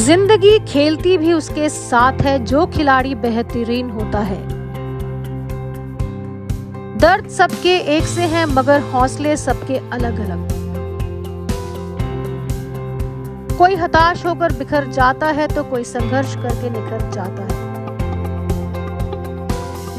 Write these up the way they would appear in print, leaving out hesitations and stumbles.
जिंदगी खेलती भी उसके साथ है जो खिलाड़ी बेहतरीन होता है। दर्द सबके एक से हैं मगर हौसले सबके अलग अलग। कोई हताश होकर बिखर जाता है तो कोई संघर्ष करके निखर जाता है।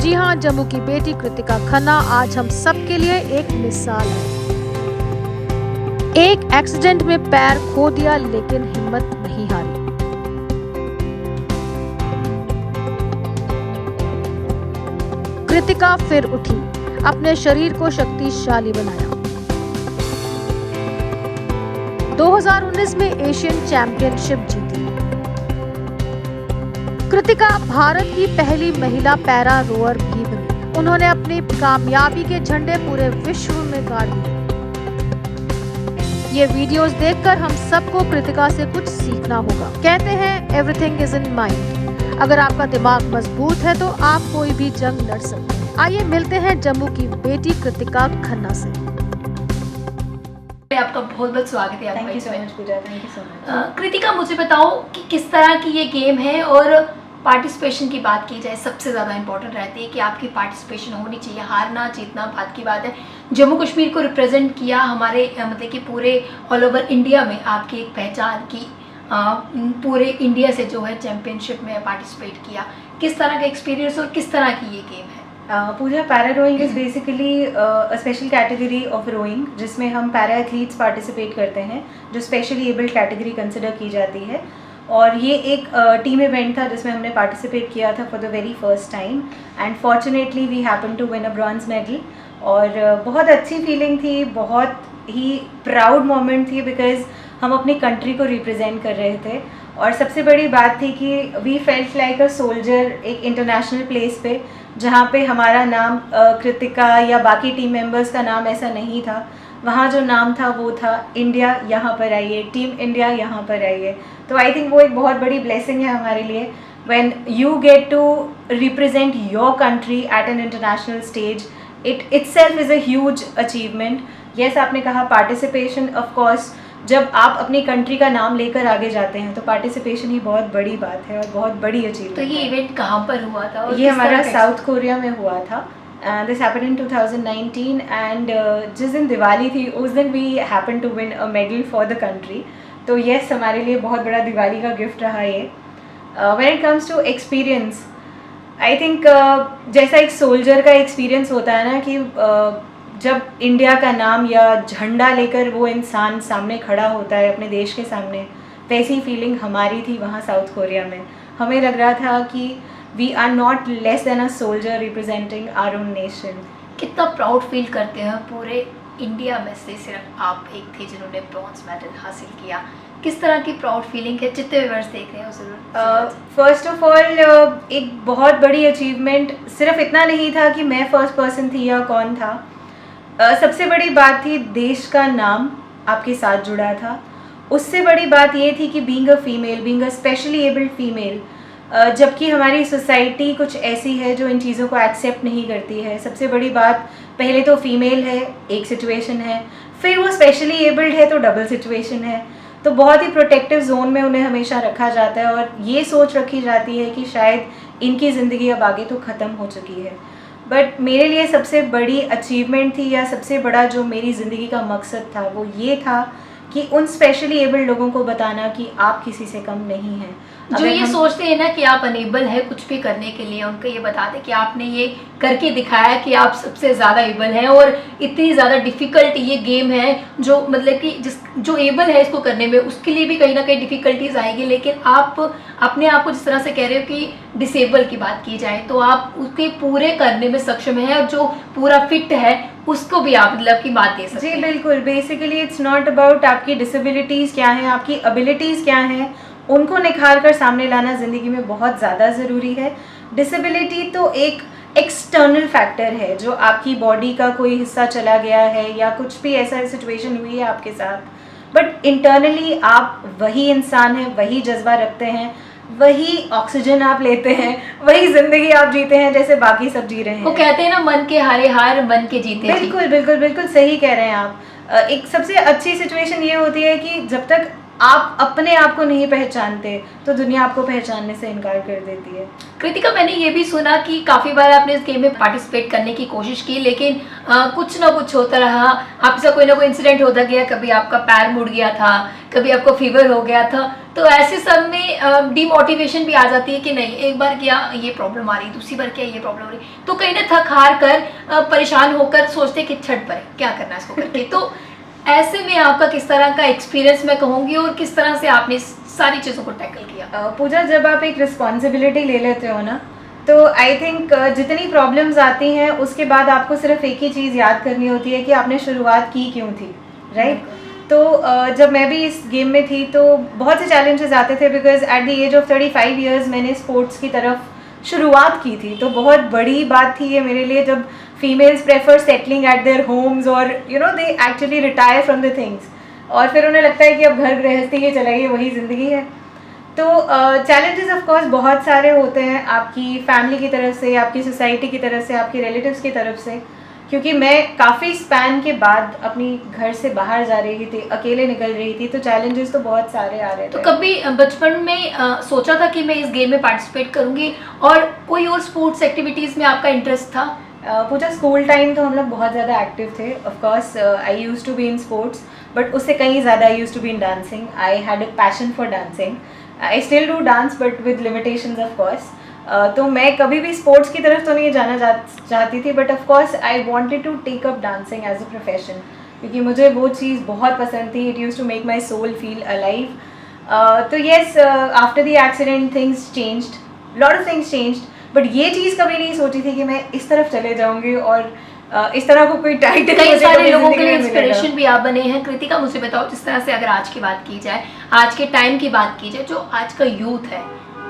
जी हां, जम्मू की बेटी कृतिका खन्ना आज हम सबके लिए एक मिसाल है। एक एक्सीडेंट में पैर खो दिया लेकिन हिम्मत नहीं हारी। कृतिका फिर उठी, अपने शरीर को शक्तिशाली बनाया। 2019 में एशियन चैंपियनशिप जीती। कृतिका भारत की पहली महिला पैरा रोअर भी बनी। उन्होंने अपनी कामयाबी के झंडे पूरे विश्व में गाड़ दिए। ये वीडियोस देखकर हम सबको कृतिका से कुछ सीखना होगा। कहते हैं एवरीथिंग इज इन माइंड। अगर आपका दिमाग मजबूत है तो आप कोई भी जंग लड़ सकते हैं। आइए मिलते हैं जम्मू की बेटी कृतिका खन्ना से। आपका बहुत बहुत स्वागत है। Thank you so much Pooja, thank you so much. Kritika, मुझे बताओ कि किस तरह की ये गेम है और पार्टिसिपेशन की बात की जाए सबसे ज़्यादा इंपॉर्टेंट रहती है कि आपकी पार्टिसिपेशन होनी चाहिए। हारना जीतना बात की बात है। जम्मू कश्मीर को रिप्रेजेंट किया, हमारे मतलब कि पूरे ऑल ओवर इंडिया में आपकी एक पहचान की, पूरे इंडिया से जो है चैम्पियनशिप में पार्टिसिपेट किया। किस तरह का एक्सपीरियंस और किस तरह की ये गेम है? Pooja, para rowing is basically a special category of rowing जिसमें हम पैरा एथलीट्स पार्टिसिपेट करते हैं, जो स्पेशली एबल्ड कैटेगरी कंसिडर की जाती है। और ये एक टीम इवेंट था जिसमें हमने पार्टिसिपेट किया था for the very first time and fortunately we happen to win a bronze medal. और बहुत अच्छी फीलिंग थी, बहुत ही प्राउड मोमेंट थी बिकॉज हम अपनी कंट्री को रिप्रेजेंट कर रहे थे। और सबसे बड़ी बात थी कि we felt like a soldier एक इंटरनेशनल प्लेस पे, जहाँ पे हमारा नाम कृतिका या बाकी टीम मेंबर्स का नाम ऐसा नहीं था। वहाँ जो नाम था वो था इंडिया यहाँ पर आइए, टीम इंडिया यहाँ पर आइए। तो आई थिंक वो एक बहुत बड़ी ब्लेसिंग है हमारे लिए when you get to represent your country at an international stage. It itself is a huge achievement. Yes, आपने कहा पार्टिसिपेशन, ऑफ कोर्स जब आप अपनी कंट्री का नाम लेकर आगे जाते हैं तो पार्टिसिपेशन ही बहुत बड़ी बात है और बहुत बड़ी अचीवमेंट। तो ये इवेंट कहाँ पर हुआ था? और ये हमारा साउथ कोरिया में हुआ था। दिस हैपेंड इन 2019 एंड जिस दिन दिवाली थी उस दिन we happen to win a medal for the country. तो येस, हमारे लिए बहुत बड़ा दिवाली का गिफ्ट रहा ये। When it comes to experience, I think जैसा एक सोल्जर का एक्सपीरियंस होता है ना कि जब इंडिया का नाम या झंडा लेकर वो इंसान सामने खड़ा होता है अपने देश के सामने, वैसी फीलिंग हमारी थी वहाँ साउथ कोरिया में। हमें लग रहा था कि we are not less than a soldier representing our own nation. कितना प्राउड फील करते हैं? पूरे इंडिया में से सिर्फ आप एक थे जिन्होंने ब्रॉन्ज मेडल हासिल किया। किस तरह की प्राउड फीलिंग है? जितने व्यूअर्स देख रहे हैं जरूर। फर्स्ट ऑफ ऑल एक बहुत बड़ी अचीवमेंट सिर्फ इतना नहीं था कि मैं फर्स्ट पर्सन थी या कौन था। सबसे बड़ी बात थी देश का नाम आपके साथ जुड़ा था। उससे बड़ी बात ये थी कि being a female, being a specially abled female, जबकि हमारी सोसाइटी कुछ ऐसी है जो इन चीज़ों को एक्सेप्ट नहीं करती है। सबसे बड़ी बात, पहले तो फीमेल है एक सिचुएशन है, फिर वो स्पेशली एबल्ड है तो डबल सिचुएशन है। तो बहुत ही प्रोटेक्टिव जोन में उन्हें हमेशा रखा जाता है और ये सोच रखी जाती है कि शायद इनकी ज़िंदगी अब आगे तो ख़त्म हो चुकी है। बट मेरे लिए सबसे बड़ी अचीवमेंट थी या सबसे बड़ा जो मेरी ज़िंदगी का मकसद था वो ये था कि उन स्पेशली एबल्ड लोगों को बताना कि आप किसी से कम नहीं हैं। जो ये सोचते हैं ना कि आप अनेबल है कुछ भी करने के लिए, उनको ये बता दें कि आपने ये करके दिखाया कि आप सबसे ज़्यादा एबल हैं। और इतनी ज़्यादा डिफ़िकल्ट ये गेम है जो मतलब कि जो एबल है इसको करने में, उसके लिए भी कहीं ना कहीं डिफ़िकल्टीज आएगी। लेकिन आप अपने आप को जिस तरह से कह रहे हो कि डिसेबल की बात की जाए तो आप उसके पूरे करने में सक्षम है, और जो पूरा फिट है उसको भी आप मतलब की बात दे सकते हैं। जी बिल्कुल, बेसिकली इट्स नॉट अबाउट आपकी डिसेबिलिटीज़ क्या हैं, आपकी एबिलिटीज़ क्या हैं, उनको निखार कर सामने लाना ज़िंदगी में बहुत ज़्यादा ज़रूरी है। डिसेबिलिटी तो एक एक्सटर्नल फैक्टर है, जो आपकी बॉडी का कोई हिस्सा चला गया है या कुछ भी ऐसा सिचुएशन हुई है आपके साथ, बट इंटरनली आप वही इंसान हैं, वही जज्बा रखते हैं, वही ऑक्सीजन आप लेते हैं, वही ज़िंदगी आप जीते हैं जैसे बाकी सब जी रहे हैं। वो कहते हैं ना, मन के हारे हार मन के जीते। बिल्कुल बिल्कुल बिल्कुल सही कह रहे हैं आप। एक सबसे अच्छी सिचुएशन ये होती है कि जब तक आप अपने आप को नहीं पहचानते तो दुनिया आपको पहचानने से इनकार कर देती है। कृतिका, मैंने ये भी सुना कि काफ़ी बार आपने इस गेम में पार्टिसिपेट करने की कोशिश की, लेकिन कुछ ना कुछ होता रहा, आपसे कोई ना कोई इंसिडेंट होता गया, कभी आपका पैर मुड़ गया था, कभी आपको फीवर हो गया था, तो ऐसे सब में डीमोटिवेशन भी आ जाती है कि नहीं, एक बार किया ये प्रॉब्लम आ रही, दूसरी बार किया ये प्रॉब्लम आ रही, तो कहीं ना थक हार कर परेशान होकर सोचते कि छट पड़े क्या करना है इसको करके। तो ऐसे में आपका किस तरह का एक्सपीरियंस मैं कहूँगी और किस तरह से आपने सारी चीज़ों को टैकल किया? पूजा, जब आप एक रिस्पॉन्सिबिलिटी ले लेते हो ना, तो आई थिंक जितनी प्रॉब्लम्स आती हैं उसके बाद आपको सिर्फ एक ही चीज़ याद करनी होती है कि आपने शुरुआत की क्यों थी, राइट? तो जब मैं भी इस गेम में थी तो बहुत से चैलेंजेस आते थे, because at the age of 35 years मैंने स्पोर्ट्स की तरफ शुरुआत की थी। तो बहुत बड़ी बात थी ये मेरे लिए, जब females prefer settling at their homes और they actually retire from the things, और फिर उन्हें लगता है कि अब घर गृहस्थी के चलाइए, वही ज़िंदगी है। तो चैलेंजेस ऑफ कोर्स बहुत सारे होते हैं, आपकी फैमिली की तरफ से, आपकी सोसाइटी की तरफ से, आपके रिलेटिव्स की तरफ से, क्योंकि मैं काफ़ी स्पैन के बाद अपनी घर से बाहर जा रही थी, अकेले निकल रही थी, तो चैलेंजेस तो बहुत सारे आ रहे थे। तो कभी बचपन में सोचा था कि मैं इस गेम में पार्टिसिपेट करूंगी, और कोई और स्पोर्ट्स एक्टिविटीज़ में आपका इंटरेस्ट था? पूजा, स्कूल टाइम तो हम लोग बहुत ज़्यादा एक्टिव थे। Of course I used to be in sports, but उससे कहीं ज़्यादा I used to be in dancing. I had a passion for dancing. I still do dance but with limitations of course. तो मैं कभी भी sports की तरफ तो नहीं जाना चाहती थी, but of course I wanted to take up dancing as a profession, क्योंकि मुझे वो चीज़ बहुत पसंद थी। It used to make my soul feel alive. तो yes, after the accident things changed, lot of things changed, but ये चीज़ कभी नहीं सोची थी कि मैं इस तरफ चले जाऊँगी और इस तरह को कोई टाइटल कई सारे लोगों के लिए इंस्पिरेशन भी आप बने हैं। कृतिका, मुझे बताओ, जिस तरह से अगर आज की बात की जाए, आज के टाइम की बात की जाए, जो आज का यूथ है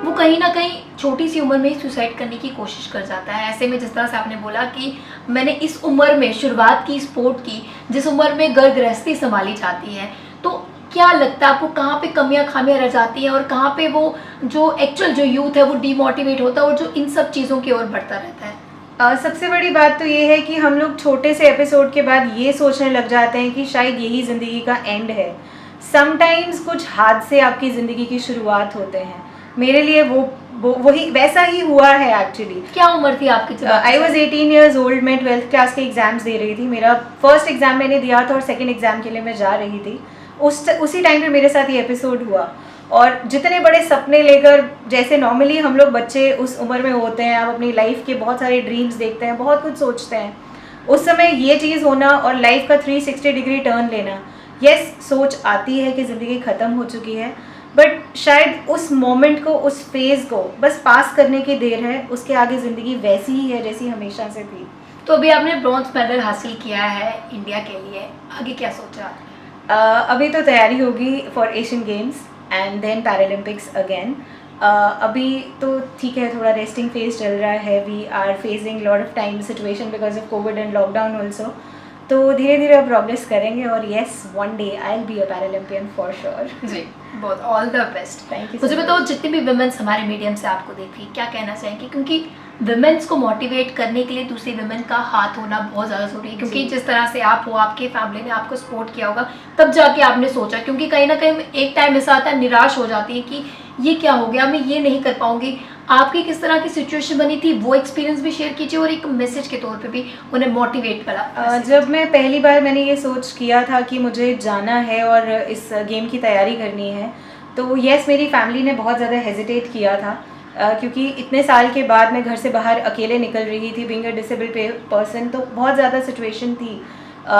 वो कहीं ना कहीं छोटी सी उम्र में ही सुसाइड करने की कोशिश कर जाता है। ऐसे में जिस तरह से आपने बोला कि मैंने इस उम्र में शुरुआत की स्पोर्ट की, जिस उम्र में घर गृहस्थी संभाली जाती है, तो क्या लगता है आपको कहाँ पे कमियां खामियां रह जाती हैं और कहाँ पे वो जो एक्चुअल जो यूथ है वो डीमोटिवेट होता है और जो इन सब चीज़ों की ओर बढ़ता रहता है? सबसे बड़ी बात तो ये है कि हम लोग छोटे से एपिसोड के बाद ये सोचने लग जाते हैं कि शायद यही ज़िंदगी का एंड है। समटाइम्स कुछ हादसे आपकी ज़िंदगी की शुरुआत होते हैं। मेरे लिए वही वैसा ही हुआ है एक्चुअली। क्या उम्र थी आपकी? I was 18 years old. मैं 12th क्लास के एग्ज़ाम्स दे रही थी। मेरा फर्स्ट एग्ज़ाम मैंने दिया था और सेकेंड एग्ज़ाम के लिए मैं जा रही थी। उसी टाइम पे मेरे साथ ये एपिसोड हुआ। और जितने बड़े सपने लेकर, जैसे नॉर्मली हम लोग बच्चे उस उम्र में होते हैं, आप अपनी लाइफ के बहुत सारे ड्रीम्स देखते हैं, बहुत कुछ सोचते हैं, उस समय ये चीज़ होना और लाइफ का 360 डिग्री टर्न लेना, यस सोच आती है कि ज़िंदगी ख़त्म हो चुकी है, बट शायद उस मोमेंट को, उस फेज़ को बस पास करने की देर है। उसके आगे ज़िंदगी वैसी ही है जैसी हमेशा से थी। तो अभी आपने ब्रॉन्ज मेडल हासिल किया है इंडिया के लिए, आगे क्या सोचा? अभी तो तैयारी होगी for Asian Games and then Paralympics again. अभी तो ठीक है, थोड़ा रेस्टिंग फेज चल रहा है। We are facing lot of time situation because of Covid and lockdown also. तो धीरे धीरे अब प्रोग्रेस करेंगे और yes, one day I will be a Paralympian for sure. जी, बहुत all the best. Thank you. मुझे बताओ, जितने भी वुमेन्स हमारे मीडियम से आपको देख रही, क्या कहना चाहेंगे? क्योंकि वुमेन्स को मोटिवेट करने के लिए दूसरी वुमेन का हाथ होना बहुत ज़्यादा ज़रूरी है, क्योंकि जिस तरह से आप हो, आपके फैमिली ने आपको सपोर्ट किया होगा, तब जाके आपने सोचा। क्योंकि कहीं ना कहीं एक टाइम ऐसा आता है, निराश हो जाती है कि ये क्या हो गया, मैं ये नहीं कर पाऊंगी। आपकी किस तरह की सिचुएशन बनी थी, वो एक्सपीरियंस भी शेयर कीजिए और एक मैसेज के तौर पे भी उन्हें मोटिवेट करा। जब मैं पहली बार मैंने ये सोच किया था कि मुझे जाना है और इस गेम की तैयारी करनी है, तो येस, मेरी फैमिली ने बहुत ज़्यादा हेजिटेट किया था, क्योंकि इतने साल के बाद मैं घर से बाहर अकेले निकल रही थी, बीइंग अ डिसेबल्ड पर्सन। तो बहुत ज़्यादा सिचुएशन थी।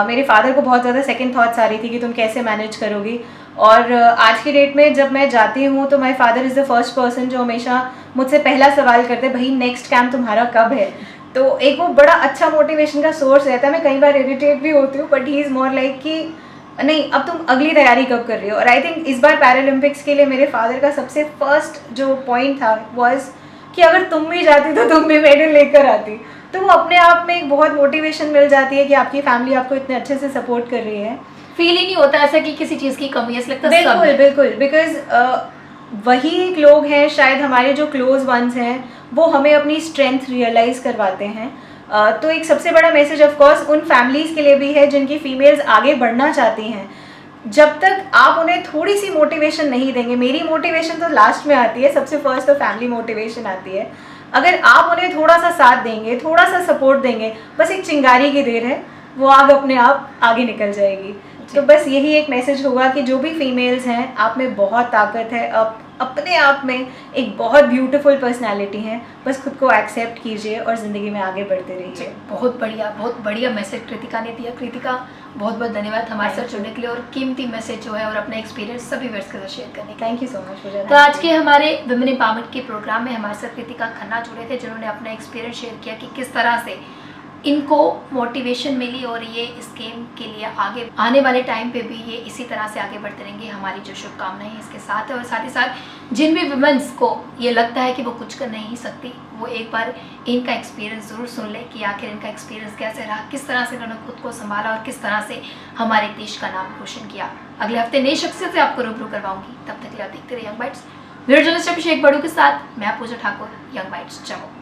मेरे फादर को बहुत ज़्यादा सेकंड थॉट्स आ रही थी कि तुम कैसे मैनेज करोगी। और आज की डेट में जब मैं जाती हूँ तो my father is the first person जो हमेशा मुझसे पहला सवाल करते, भाई नेक्स्ट कैंप तुम्हारा कब है। तो एक वो बड़ा अच्छा मोटिवेशन का सोर्स रहता है। मैं कई बार इरिटेट भी होती हूँ, but he is more like कि नहीं, अब तुम अगली तैयारी कब कर रही हो। और आई थिंक इस बार पैरालंपिक्स के लिए मेरे फादर का सबसे फर्स्ट जो पॉइंट था वॉज कि अगर तुम भी जाती तो तुम भी मेडल लेकर आती। तो वो अपने आप में एक बहुत मोटिवेशन मिल जाती है कि आपकी फैमिली आपको इतने अच्छे से सपोर्ट कर रही है। फील ही नहीं होता ऐसा कि किसी चीज़ की कमी है, लगता है बिल्कुल बिल्कुल, बिकॉज वही एक लोग हैं शायद हमारे जो क्लोज वंस हैं, वो हमें अपनी स्ट्रेंथ रियलाइज़ करवाते हैं। तो एक सबसे बड़ा मैसेज ऑफ कोर्स उन फैमिलीज़ के लिए भी है जिनकी फीमेल्स आगे बढ़ना चाहती हैं। जब तक आप उन्हें थोड़ी सी मोटिवेशन नहीं देंगे, मेरी मोटिवेशन तो लास्ट में आती है, सबसे फर्स्ट तो फैमिली मोटिवेशन आती है। अगर आप उन्हें थोड़ा सा साथ देंगे, थोड़ा सा सपोर्ट देंगे, बस एक चिंगारी की देर है, वो आग अपने आप आगे निकल जाएगी। तो बस यही एक मैसेज होगा कि जो भी फीमेल्स हैं, आप में बहुत ताकत है, आप अपने आप में एक बहुत ब्यूटीफुल पर्सनालिटी है, बस खुद को एक्सेप्ट कीजिए और ज़िंदगी में आगे बढ़ते रहिए। बहुत बढ़िया मैसेज कृतिका ने दिया। कृतिका, बहुत बहुत धन्यवाद हमारे साथ जुड़ने के लिए और कीमती मैसेज जो है और अपना एक्सपीरियंस सभी व्यूअर्स के साथ शेयर करने के लिए। थैंक यू सो मच पूजा। तो आज के हमारे विमेन एम्पावरमेंट के प्रोग्राम में हमारे साथ कृतिका खन्ना जुड़े थे, जिन्होंने अपना एक्सपीरियंस शेयर किया कि किस तरह से इनको मोटिवेशन मिली और ये इस गेम के लिए आगे आने वाले टाइम पे भी ये इसी तरह से आगे बढ़ते रहेंगे। हमारी जो शुभकामनाएं इसके साथ है और साथ ही साथ जिन भी वुमेन्स को ये लगता है कि वो कुछ कर नहीं सकती, वो एक बार इनका एक्सपीरियंस ज़रूर सुन ले कि आखिर इनका एक्सपीरियंस कैसे रहा, किस तरह से इन्होंने खुद को संभाला और किस तरह से हमारे देश का नाम रोशन किया। अगले हफ्ते नई शख्सियत से आपको रूबरू करवाऊंगी, तब तक के लिए आप देखते रहिए यंग बाइट्स। वीडियो जर्नलिस्ट अभिषेक बड़ू के साथ मैं पूजा ठाकुर, यंग बाइट्स जम्मू।